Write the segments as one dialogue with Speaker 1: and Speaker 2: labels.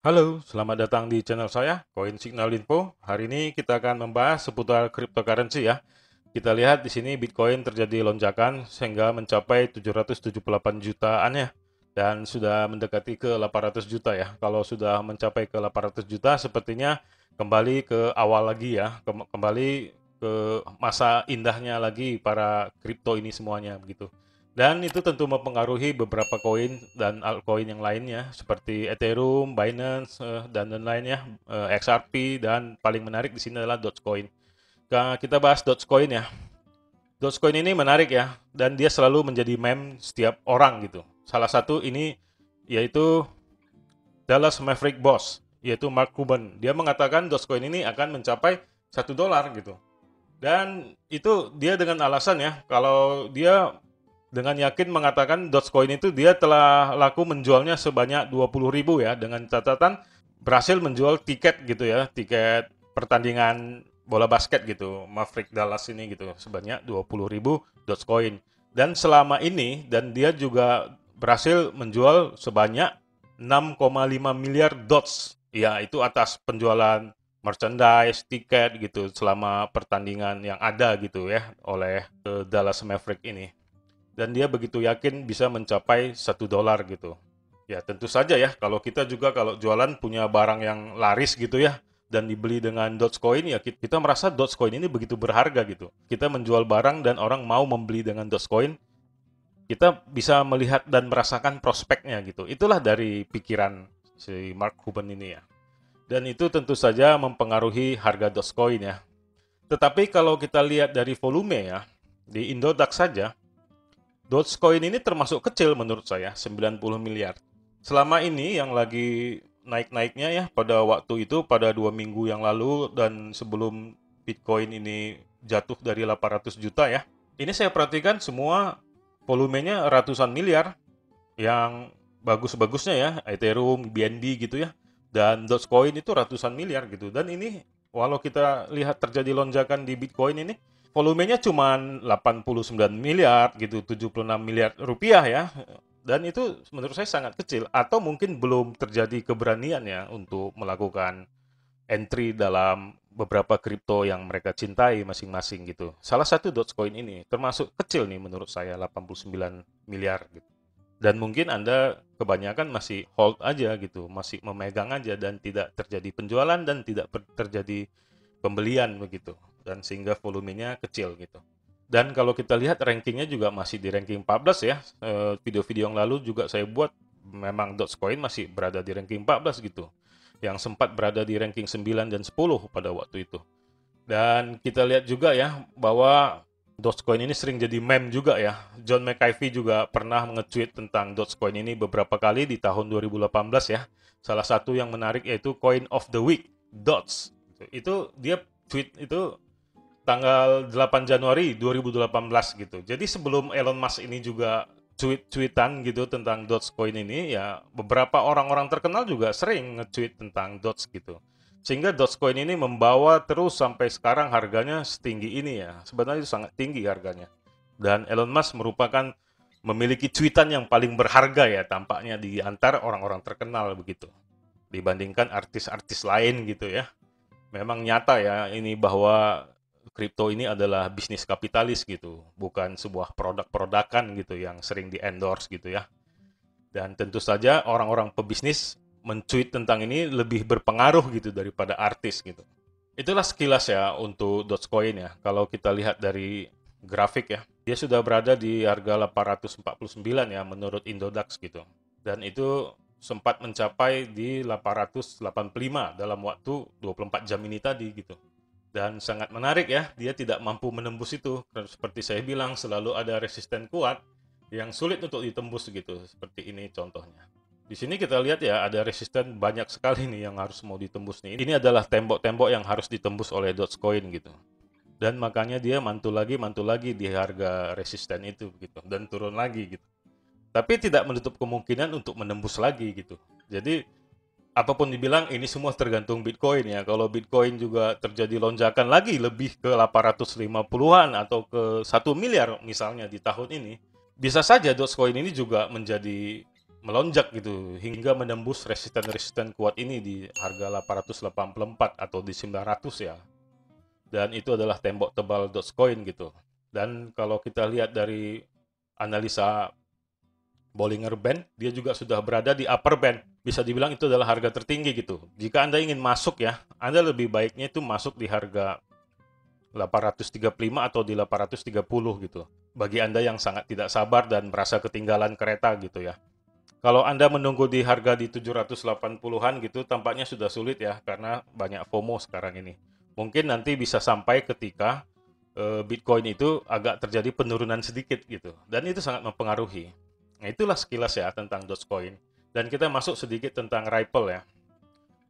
Speaker 1: Halo, selamat datang di channel saya, Koin Signal Info. Hari ini kita akan membahas seputar cryptocurrency ya. Kita lihat di sini Bitcoin terjadi lonjakan sehingga mencapai 778 jutaan ya. Dan sudah mendekati ke 800 juta ya. Kalau sudah mencapai ke 800 juta sepertinya kembali ke awal lagi ya. Kembali ke masa indahnya lagi para kripto ini semuanya begitu. Dan itu tentu mempengaruhi beberapa koin dan altcoin yang lainnya seperti Ethereum, Binance, dan lain-lainnya, XRP, dan paling menarik di sini adalah Dogecoin. Kita bahas Dogecoin ya. Dogecoin ini menarik ya, dan dia selalu menjadi meme setiap orang gitu. Salah satu ini yaitu Dallas Maverick Boss, yaitu Mark Cuban. Dia mengatakan Dogecoin ini akan mencapai $1 gitu. Dan itu dia dengan alasan ya, kalau dia dengan yakin mengatakan Dogecoin itu dia telah laku menjualnya sebanyak 20.000 ya, dengan catatan berhasil menjual tiket gitu ya, tiket pertandingan bola basket gitu, Maverick Dallas ini gitu, sebanyak 20.000 Dogecoin. Dan selama ini, dan dia juga berhasil menjual sebanyak 6,5 miliar Doge. Ya, itu atas penjualan merchandise, tiket gitu selama pertandingan yang ada gitu ya oleh Dallas Maverick ini. Dan dia begitu yakin bisa mencapai $1 gitu. Ya tentu saja ya, kalau kita juga kalau jualan punya barang yang laris gitu ya, dan dibeli dengan Dogecoin ya kita merasa Dogecoin ini begitu berharga gitu. Kita menjual barang dan orang mau membeli dengan Dogecoin, kita bisa melihat dan merasakan prospeknya gitu. Itulah dari pikiran si Mark Cuban ini ya. Dan itu tentu saja mempengaruhi harga Dogecoin ya. Tetapi kalau kita lihat dari volume ya, di Indodax saja, Dogecoin ini termasuk kecil menurut saya, 90 miliar. Selama ini yang lagi naik-naiknya ya pada waktu itu, pada 2 minggu yang lalu dan sebelum Bitcoin ini jatuh dari 800 juta ya. Ini saya perhatikan semua volumenya ratusan miliar yang bagus-bagusnya ya, Ethereum, BNB gitu ya. Dan Dogecoin itu ratusan miliar gitu. Dan ini walau kita lihat terjadi lonjakan di Bitcoin ini, volumenya cuma 89 miliar gitu, 76 miliar rupiah ya. Dan itu menurut saya sangat kecil atau mungkin belum terjadi keberanian ya untuk melakukan entry dalam beberapa kripto yang mereka cintai masing-masing gitu. Salah satu Dogecoin ini termasuk kecil nih menurut saya 89 miliar gitu. Dan mungkin Anda kebanyakan masih hold aja gitu, masih memegang aja dan tidak terjadi penjualan dan tidak terjadi pembelian begitu. Dan sehingga volumenya kecil gitu. Dan kalau kita lihat rankingnya juga masih di ranking 14 ya. Video-video yang lalu juga saya buat memang Dogecoin masih berada di ranking 14 gitu. Yang sempat berada di ranking 9 dan 10 pada waktu itu. Dan kita lihat juga ya bahwa Dogecoin ini sering jadi meme juga ya. John McAfee juga pernah nge-tweet tentang Dogecoin ini beberapa kali di tahun 2018 ya. Salah satu yang menarik yaitu Coin of the Week, Doge. Itu dia tweet itu tanggal 8 Januari 2018 gitu. Jadi sebelum Elon Musk ini juga tweet-tweetan gitu tentang Dogecoin ini ya beberapa orang-orang terkenal juga sering nge-tweet tentang Doge gitu. Sehingga Dogecoin ini membawa terus sampai sekarang harganya setinggi ini ya. Sebenarnya itu sangat tinggi harganya. Dan Elon Musk merupakan memiliki tweetan yang paling berharga ya tampaknya di antara orang-orang terkenal begitu. Dibandingkan artis-artis lain gitu ya. Memang nyata ya ini bahwa kripto ini adalah bisnis kapitalis gitu, bukan sebuah produk-produkan gitu yang sering di-endorse gitu ya. Dan tentu saja orang-orang pebisnis mencuit tentang ini lebih berpengaruh gitu daripada artis gitu. Itulah sekilas ya untuk Dogecoin ya. Kalau kita lihat dari grafik ya, dia sudah berada di harga 849 ya menurut Indodax gitu. Dan itu sempat mencapai di 885 dalam waktu 24 jam ini tadi gitu. Dan sangat menarik ya, dia tidak mampu menembus itu. Seperti saya bilang, selalu ada resisten kuat yang sulit untuk ditembus gitu. Seperti ini contohnya. Di sini kita lihat ya, ada resisten banyak sekali nih yang harus mau ditembus nih. Ini adalah tembok-tembok yang harus ditembus oleh Dogecoin gitu. Dan makanya dia mantul lagi di harga resisten itu gitu. Dan turun lagi gitu. Tapi tidak menutup kemungkinan untuk menembus lagi gitu. Jadi apapun dibilang ini semua tergantung Bitcoin ya. Kalau Bitcoin juga terjadi lonjakan lagi lebih ke 850-an atau ke 1 miliar misalnya di tahun ini, bisa saja Dogecoin ini juga menjadi melonjak gitu hingga menembus resisten-resisten kuat ini di harga 884 atau di 900 ya. Dan itu adalah tembok tebal Dogecoin gitu. Dan kalau kita lihat dari analisa Bollinger Band, dia juga sudah berada di upper band. Bisa dibilang itu adalah harga tertinggi gitu. Jika Anda ingin masuk ya, Anda lebih baiknya itu masuk di harga 835 atau di 830 gitu. Bagi Anda yang sangat tidak sabar dan merasa ketinggalan kereta gitu ya. Kalau Anda menunggu di harga di 780-an gitu, tampaknya sudah sulit ya, karena banyak FOMO sekarang ini. Mungkin nanti bisa sampai ketika Bitcoin itu agak terjadi penurunan sedikit gitu. Dan itu sangat mempengaruhi. Nah, itulah sekilas ya tentang Dogecoin. Dan kita masuk sedikit tentang Ripple ya.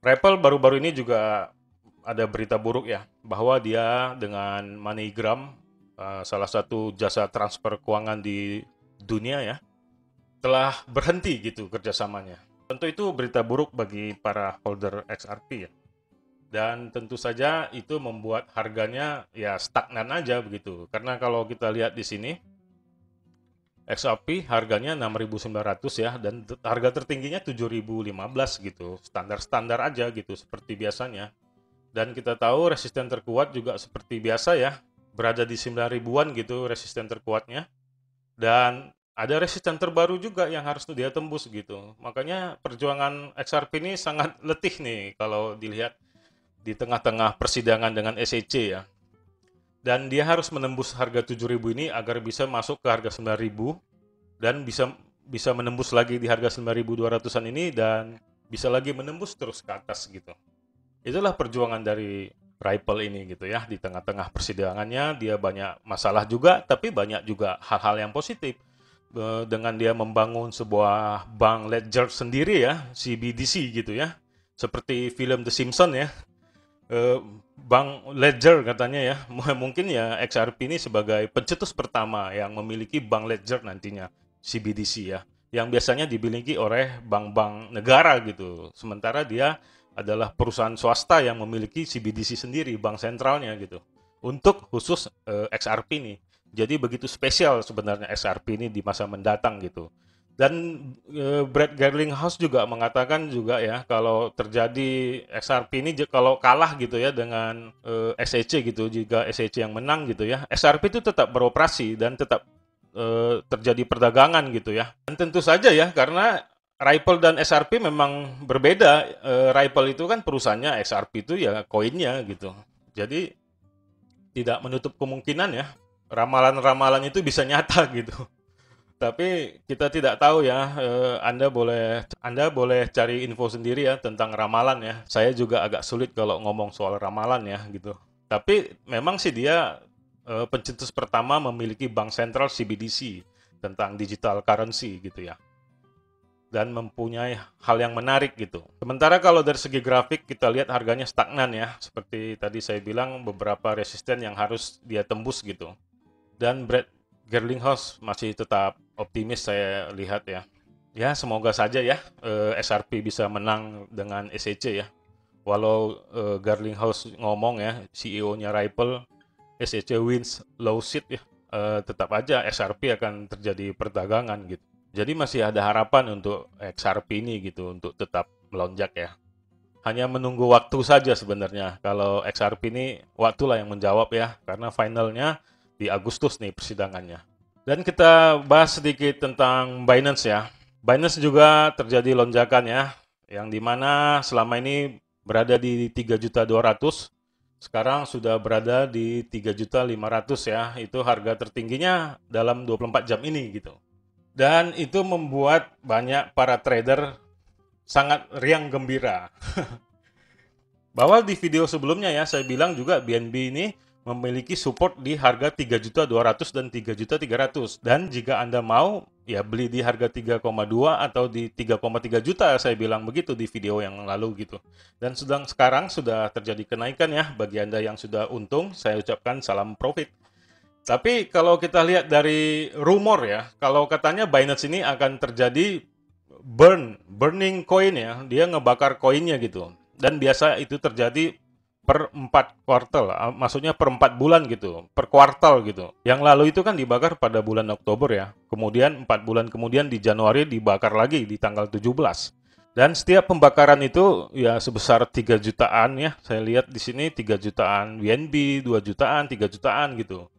Speaker 1: Ripple baru-baru ini juga ada berita buruk ya, bahwa dia dengan MoneyGram, salah satu jasa transfer keuangan di dunia ya, telah berhenti gitu kerjasamanya. Tentu itu berita buruk bagi para holder XRP ya. Dan tentu saja itu membuat harganya ya stagnan aja begitu. Karena kalau kita lihat di sini, XRP harganya 6.900 ya, dan harga tertingginya 7.015 gitu. Standar-standar aja gitu, seperti biasanya. Dan kita tahu resisten terkuat juga seperti biasa ya, berada di 9.000-an gitu resisten terkuatnya. Dan ada resisten terbaru juga yang harus dia tembus gitu. Makanya perjuangan XRP ini sangat letih nih kalau dilihat di tengah-tengah persidangan dengan SEC ya. Dan dia harus menembus harga 7.000 ini agar bisa masuk ke harga 9.000 dan bisa menembus lagi di harga 9.200-an ini dan bisa lagi menembus terus ke atas gitu. Itulah perjuangan dari Ripple ini gitu ya. Di tengah-tengah persidangannya dia banyak masalah juga, tapi banyak juga hal-hal yang positif. Dengan dia membangun sebuah bank ledger sendiri ya, CBDC gitu ya. Seperti film The Simpsons ya. Bank ledger katanya ya. Mungkin ya XRP ini sebagai pencetus pertama yang memiliki bank ledger nantinya, CBDC ya, yang biasanya dimiliki oleh bank-bank negara gitu. Sementara dia adalah perusahaan swasta yang memiliki CBDC sendiri, bank sentralnya gitu. Untuk khusus XRP ini. Jadi begitu spesial sebenarnya XRP ini di masa mendatang gitu. Dan Brad Garlinghouse juga mengatakan juga ya, kalau terjadi XRP ini kalau kalah gitu ya dengan SEC gitu, jika SEC yang menang gitu ya, XRP itu tetap beroperasi dan tetap terjadi perdagangan gitu ya. Dan tentu saja ya, karena Ripple dan XRP memang berbeda. Ripple itu kan perusahaannya, XRP itu ya koinnya gitu. Jadi tidak menutup kemungkinan ya, ramalan-ramalan itu bisa nyata gitu. Tapi kita tidak tahu ya, Anda boleh cari info sendiri ya tentang ramalan ya. Saya juga agak sulit kalau ngomong soal ramalan ya gitu. Tapi memang sih dia pencetus pertama memiliki bank sentral CBDC tentang digital currency gitu ya. Dan mempunyai hal yang menarik gitu. Sementara kalau dari segi grafik kita lihat harganya stagnan ya. Seperti tadi saya bilang, beberapa resisten yang harus dia tembus gitu. Dan Brad Garlinghouse masih tetap optimis saya lihat ya. Ya semoga saja ya XRP bisa menang dengan SEC ya. Walau Garlinghouse ngomong ya, CEO-nya Ripple, SEC wins lawsuit ya, tetap aja XRP akan terjadi perdagangan gitu. Jadi masih ada harapan untuk XRP ini gitu, untuk tetap melonjak ya. Hanya menunggu waktu saja sebenarnya. Kalau XRP ini waktulah yang menjawab ya, karena finalnya di Agustus nih persidangannya. Dan kita bahas sedikit tentang Binance ya. Binance juga terjadi lonjakan ya, yang dimana selama ini berada di 3.200.000, sekarang sudah berada di 3.500.000 ya. Itu harga tertingginya dalam 24 jam ini gitu. Dan itu membuat banyak para trader sangat riang gembira. Bahwa di video sebelumnya ya, saya bilang juga BNB ini memiliki support di harga 3.200.000 dan 3.300.000. Dan jika Anda mau, ya beli di harga 3,2 atau di 3,3 juta, saya bilang begitu di video yang lalu gitu. Dan sekarang sudah terjadi kenaikan ya, bagi Anda yang sudah untung, saya ucapkan salam profit. Tapi kalau kita lihat dari rumor ya, kalau katanya Binance ini akan terjadi burning coin ya, dia ngebakar koinnya gitu. Dan biasa itu terjadi per 4 kuartal, maksudnya per 4 bulan gitu, per kuartal gitu. Yang lalu itu kan dibakar pada bulan Oktober ya. Kemudian 4 bulan kemudian di Januari dibakar lagi di tanggal 17. Dan setiap pembakaran itu ya sebesar 3 jutaan ya. Saya lihat di sini 3 jutaan BNB, 2 jutaan, 3 jutaan gitu.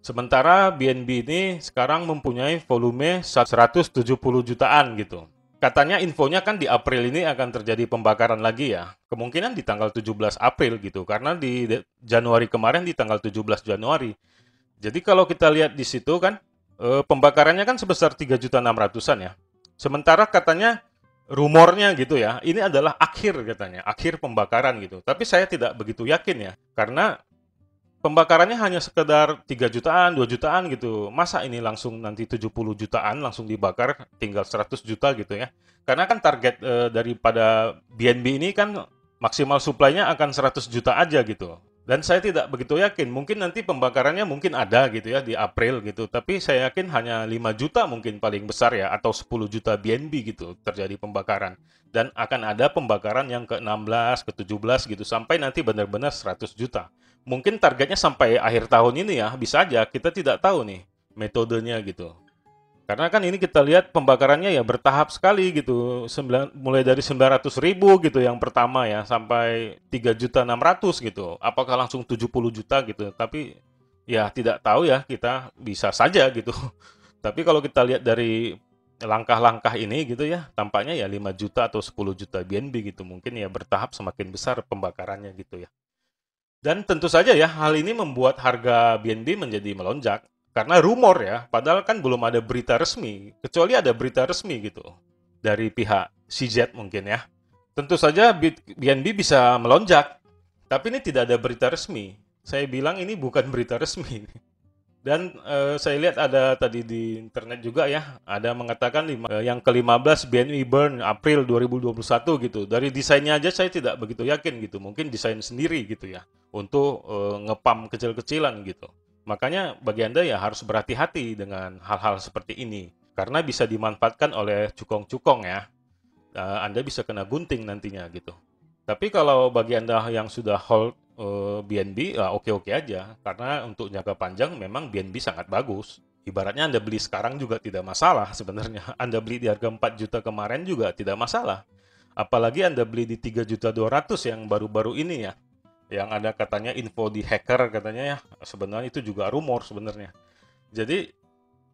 Speaker 1: Sementara BNB ini sekarang mempunyai volume 170 jutaan gitu. Katanya infonya kan di April ini akan terjadi pembakaran lagi ya. Kemungkinan di tanggal 17 April gitu. Karena di Januari kemarin di tanggal 17 Januari. Jadi kalau kita lihat di situ kan pembakarannya kan sebesar 3.600.000-an ya. Sementara katanya rumornya gitu ya, ini adalah akhir katanya, akhir pembakaran gitu. Tapi saya tidak begitu yakin ya. Karena pembakarannya hanya sekedar 3 jutaan, 2 jutaan gitu. Masa ini langsung nanti 70 jutaan langsung dibakar, tinggal 100 juta gitu ya. Karena kan target daripada BNB ini kan maksimal supply-nya akan 100 juta aja gitu. Dan saya tidak begitu yakin, mungkin nanti pembakarannya mungkin ada gitu ya di April gitu. Tapi saya yakin hanya 5 juta mungkin paling besar ya, atau 10 juta BNB gitu terjadi pembakaran. Dan akan ada pembakaran yang ke-16, ke-17 gitu, sampai nanti benar-benar 100 juta. Mungkin targetnya sampai akhir tahun ini ya, bisa aja, kita tidak tahu nih metodenya gitu. Karena kan ini kita lihat pembakarannya ya bertahap sekali gitu, mulai dari 900.000 gitu yang pertama ya, sampai 3.600.000 gitu. Apakah langsung 70 juta gitu, tapi ya tidak tahu ya, kita bisa saja gitu. Tapi kalau kita lihat dari langkah-langkah ini gitu ya, tampaknya ya 5 juta atau 10 juta BNB gitu, mungkin ya bertahap semakin besar pembakarannya gitu ya. Dan tentu saja ya, hal ini membuat harga BNB menjadi melonjak. Karena rumor ya, padahal kan belum ada berita resmi. Kecuali ada berita resmi gitu. Dari pihak CZ mungkin ya. Tentu saja BNB bisa melonjak. Tapi ini tidak ada berita resmi. Saya bilang ini bukan berita resmi. Dan saya lihat ada tadi di internet juga ya, ada mengatakan yang ke-15 BNI Burn April 2021 gitu. Dari desainnya aja saya tidak begitu yakin gitu. Mungkin desain sendiri gitu ya, untuk ngepam kecil-kecilan gitu. Makanya bagi Anda ya harus berhati-hati dengan hal-hal seperti ini. Karena bisa dimanfaatkan oleh cukong-cukong ya. Anda bisa kena gunting nantinya gitu. Tapi kalau bagi Anda yang sudah hold BNB, oke-oke aja. Karena untuk jangka panjang memang BNB sangat bagus. Ibaratnya Anda beli sekarang juga tidak masalah sebenarnya. Anda beli di harga 4 juta kemarin juga tidak masalah. Apalagi Anda beli di 3.200.000 yang baru-baru ini ya. Yang ada katanya info di hacker katanya ya. Sebenarnya itu juga rumor sebenarnya. Jadi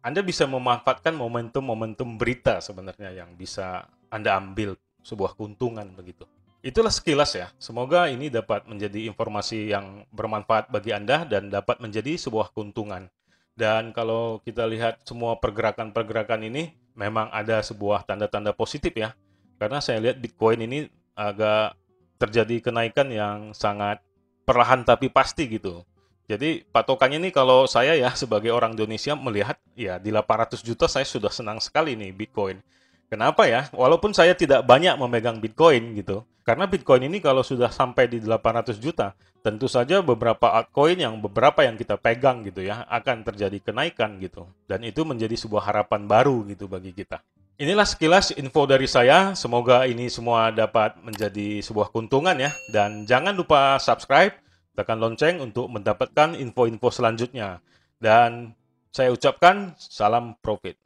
Speaker 1: Anda bisa memanfaatkan momentum-momentum berita sebenarnya yang bisa Anda ambil sebuah keuntungan begitu. Itulah sekilas ya. Semoga ini dapat menjadi informasi yang bermanfaat bagi Anda dan dapat menjadi sebuah keuntungan. Dan kalau kita lihat semua pergerakan-pergerakan ini, memang ada sebuah tanda-tanda positif ya. Karena saya lihat Bitcoin ini agak terjadi kenaikan yang sangat perlahan tapi pasti gitu. Jadi patokannya ini kalau saya ya sebagai orang Indonesia melihat ya di 800 juta saya sudah senang sekali nih Bitcoin. Kenapa ya? Walaupun saya tidak banyak memegang Bitcoin gitu. Karena Bitcoin ini kalau sudah sampai di 800 juta, tentu saja beberapa altcoin beberapa yang kita pegang gitu ya, akan terjadi kenaikan gitu. Dan itu menjadi sebuah harapan baru gitu bagi kita. Inilah sekilas info dari saya. Semoga ini semua dapat menjadi sebuah keuntungan ya. Dan jangan lupa subscribe, tekan lonceng untuk mendapatkan info-info selanjutnya. Dan saya ucapkan salam profit.